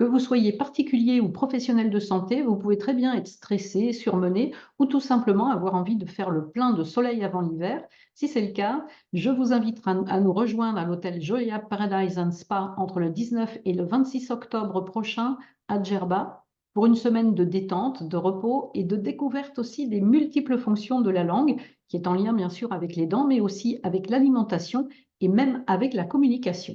Que vous soyez particulier ou professionnel de santé, vous pouvez très bien être stressé, surmené ou tout simplement avoir envie de faire le plein de soleil avant l'hiver. Si c'est le cas, je vous invite à nous rejoindre à l'hôtel Joya Paradise and Spa entre le 19 et le 26 octobre prochain à Djerba pour une semaine de détente, de repos et de découverte aussi des multiples fonctions de la langue qui est en lien bien sûr avec les dents, mais aussi avec l'alimentation et même avec la communication.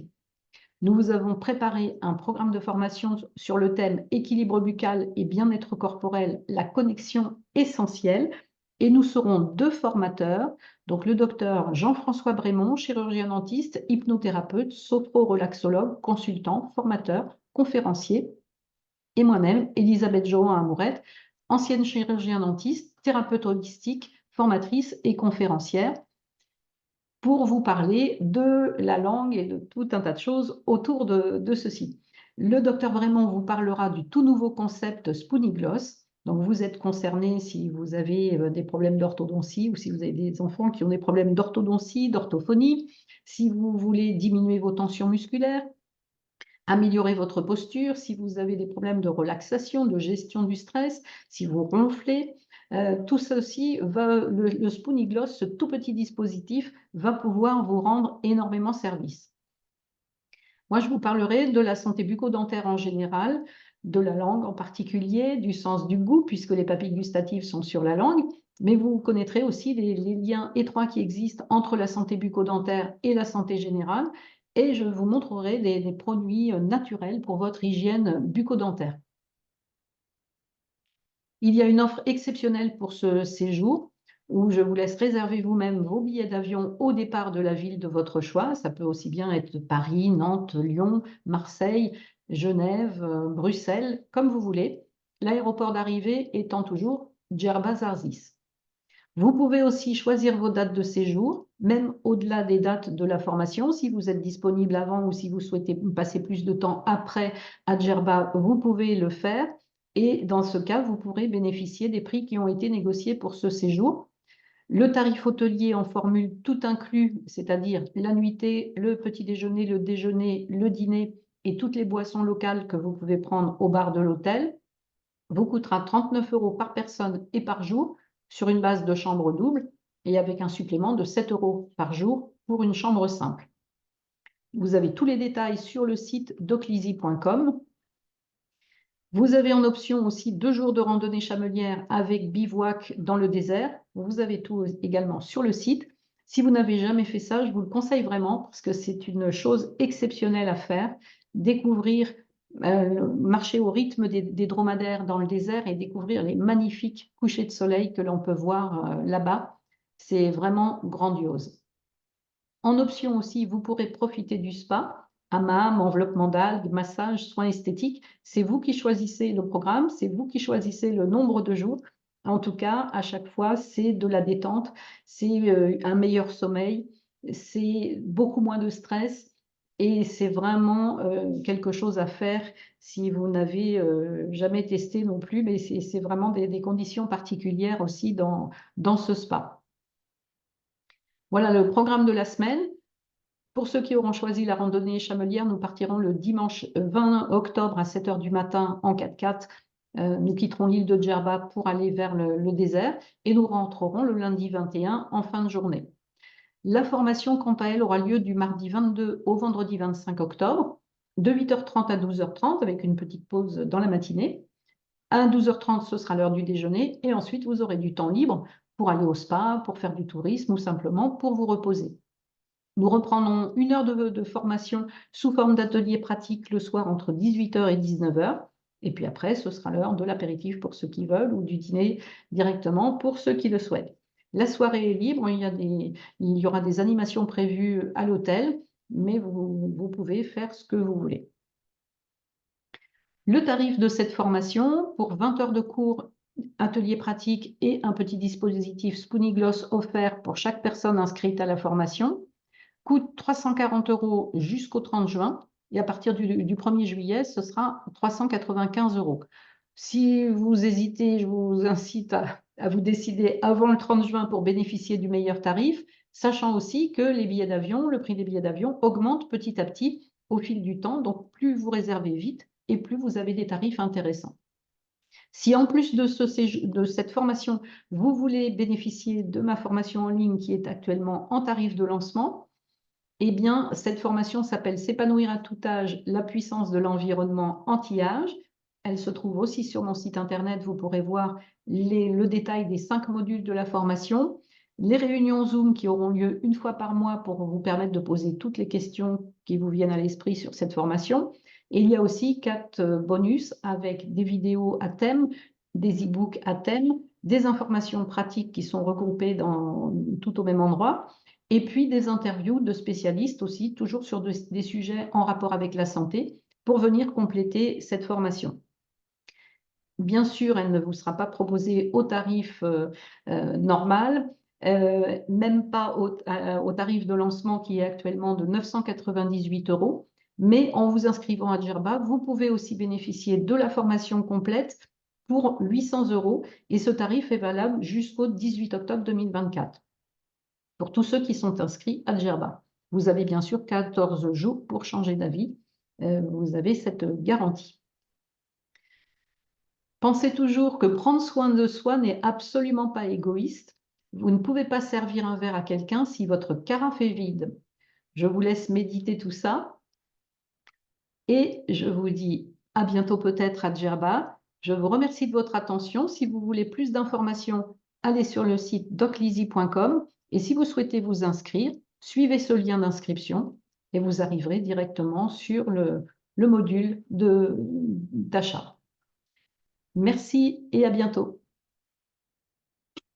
Nous vous avons préparé un programme de formation sur le thème équilibre buccal et bien-être corporel, la connexion essentielle. Et nous serons deux formateurs, donc le docteur Jean-François Brémond, chirurgien dentiste, hypnothérapeute, sophro-relaxologue, consultant, formateur, conférencier, et moi-même, Elisabeth Johan-Amourette, ancienne chirurgien dentiste, thérapeute holistique, formatrice et conférencière, pour vous parler de la langue et de tout un tas de choses autour de ceci. Le docteur Brémond vous parlera du tout nouveau concept Spoonygloss. Donc, vous êtes concerné si vous avez des problèmes d'orthodontie ou si vous avez des enfants qui ont des problèmes d'orthodontie, d'orthophonie, si vous voulez diminuer vos tensions musculaires, améliorer votre posture, si vous avez des problèmes de relaxation, de gestion du stress, si vous ronflez, tout ceci, le Spoonygloss, ce tout petit dispositif, va pouvoir vous rendre énormément service. Moi, je vous parlerai de la santé bucco-dentaire en général, de la langue en particulier, du sens du goût, puisque les papilles gustatives sont sur la langue, mais vous connaîtrez aussi les liens étroits qui existent entre la santé bucco-dentaire et la santé générale, et je vous montrerai des produits naturels pour votre hygiène bucco-dentaire. Il y a une offre exceptionnelle pour ce séjour où je vous laisse réserver vous-même vos billets d'avion au départ de la ville de votre choix. Ça peut aussi bien être Paris, Nantes, Lyon, Marseille, Genève, Bruxelles, comme vous voulez. L'aéroport d'arrivée étant toujours Djerba Zarsis. Vous pouvez aussi choisir vos dates de séjour, même au-delà des dates de la formation. Si vous êtes disponible avant ou si vous souhaitez passer plus de temps après à Djerba, vous pouvez le faire. Et dans ce cas, vous pourrez bénéficier des prix qui ont été négociés pour ce séjour. Le tarif hôtelier en formule tout inclus, c'est-à-dire la nuitée, le petit déjeuner, le déjeuner, le dîner et toutes les boissons locales que vous pouvez prendre au bar de l'hôtel, vous coûtera 39 € par personne et par jour sur une base de chambre double et avec un supplément de 7 € par jour pour une chambre simple. Vous avez tous les détails sur le site doclisi.com. Vous avez en option aussi 2 jours de randonnée chamelière avec bivouac dans le désert. Vous avez tout également sur le site. Si vous n'avez jamais fait ça, je vous le conseille vraiment parce que c'est une chose exceptionnelle à faire. Découvrir, marcher au rythme des dromadaires dans le désert et découvrir les magnifiques couchers de soleil que l'on peut voir là-bas. C'est vraiment grandiose. En option aussi, vous pourrez profiter du spa, hammam, enveloppement d'algues, massage, soins esthétiques. C'est vous qui choisissez le programme, c'est vous qui choisissez le nombre de jours. En tout cas, à chaque fois, c'est de la détente, c'est un meilleur sommeil, c'est beaucoup moins de stress et c'est vraiment quelque chose à faire si vous n'avez jamais testé non plus, mais c'est vraiment des conditions particulières aussi dans ce spa. Voilà le programme de la semaine. Pour ceux qui auront choisi la randonnée chamelière, nous partirons le dimanche 20 octobre à 7 h du matin en 4x4. Nous quitterons l'île de Djerba pour aller vers le désert et nous rentrerons le lundi 21 en fin de journée. La formation, quant à elle, aura lieu du mardi 22 au vendredi 25 octobre, de 8h30 à 12h30 avec une petite pause dans la matinée. À 12h30, ce sera l'heure du déjeuner et ensuite vous aurez du temps libre pour aller au spa, pour faire du tourisme ou simplement pour vous reposer. Nous reprendrons 1 heure de formation sous forme d'atelier pratique le soir entre 18 h et 19 h. Et puis après, ce sera l'heure de l'apéritif pour ceux qui veulent ou du dîner directement pour ceux qui le souhaitent. La soirée est libre, il y aura des animations prévues à l'hôtel, mais vous pouvez faire ce que vous voulez. Le tarif de cette formation, pour 20 heures de cours, atelier pratique et un petit dispositif Spoonygloss offert pour chaque personne inscrite à la formation, coûte 340 € jusqu'au 30 juin et à partir du 1er juillet, ce sera 395 €. Si vous hésitez, je vous incite à vous décider avant le 30 juin pour bénéficier du meilleur tarif, sachant aussi que les billets d'avion, le prix des billets d'avion augmente petit à petit au fil du temps. Donc, plus vous réservez vite, et plus vous avez des tarifs intéressants. Si en plus de cette formation, vous voulez bénéficier de ma formation en ligne qui est actuellement en tarif de lancement, eh bien, cette formation s'appelle « S'épanouir à tout âge, la puissance de l'environnement anti-âge ». Elle se trouve aussi sur mon site internet. Vous pourrez voir le détail des 5 modules de la formation, les réunions Zoom qui auront lieu une fois par mois pour vous permettre de poser toutes les questions qui vous viennent à l'esprit sur cette formation. Et il y a aussi 4 bonus avec des vidéos à thème, des e-books à thème, des informations pratiques qui sont regroupées tout au même endroit, et puis des interviews de spécialistes aussi, toujours sur des sujets en rapport avec la santé, pour venir compléter cette formation. Bien sûr, elle ne vous sera pas proposée au tarif normal, même pas au tarif de lancement qui est actuellement de 998 €. Mais en vous inscrivant à Djerba, vous pouvez aussi bénéficier de la formation complète pour 800 € et ce tarif est valable jusqu'au 18 octobre 2024 pour tous ceux qui sont inscrits à Djerba. Vous avez bien sûr 14 jours pour changer d'avis. Vous avez cette garantie. Pensez toujours que prendre soin de soi n'est absolument pas égoïste. Vous ne pouvez pas servir un verre à quelqu'un si votre carafe est vide. Je vous laisse méditer tout ça et je vous dis à bientôt peut-être à Djerba. Je vous remercie de votre attention. Si vous voulez plus d'informations, allez sur le site docleasy.com et si vous souhaitez vous inscrire, suivez ce lien d'inscription et vous arriverez directement sur le module d'achat. Merci et à bientôt.